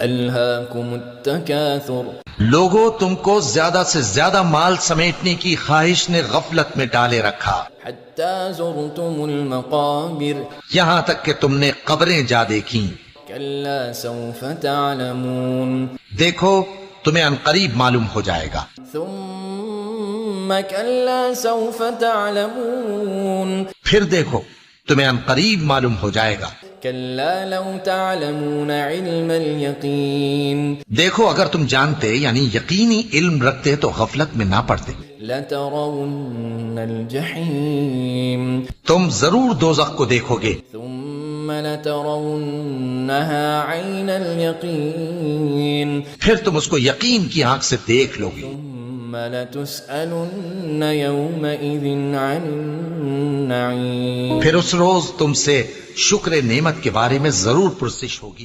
ألهاكم التكاثر لوگو تم کو زیادہ سے زیادہ مال سمیٹنے کی خواہش نے غفلت میں ڈالے رکھا، حتى زرتم المقابر یہاں تک کہ تم نے قبریں جا دیکھیں۔ كلا سوف تعلمون دیکھو تمہیں عنقریب معلوم ہو جائے گا۔ ثم كلا سوف تعلمون پھر دیکھو تمہیں عنقریب معلوم ہو جائے گا۔ كلا لو تعلمون علم اليقين دیکھو اگر تم جانتے یعنی یقینی علم رکھتے تو غفلت میں نہ پڑتے، لترون الجحيم تم ضرور دوزخ کو دیکھو گے، ثم لترونها عين اليقين پھر تم اس کو یقین کی آنکھ سے دیکھ لو گے، ثم لتسألن يومئذ عن النعيم پھر اس روز تم سے شکر نعمت کے بارے میں ضرور پرسش ہوگی۔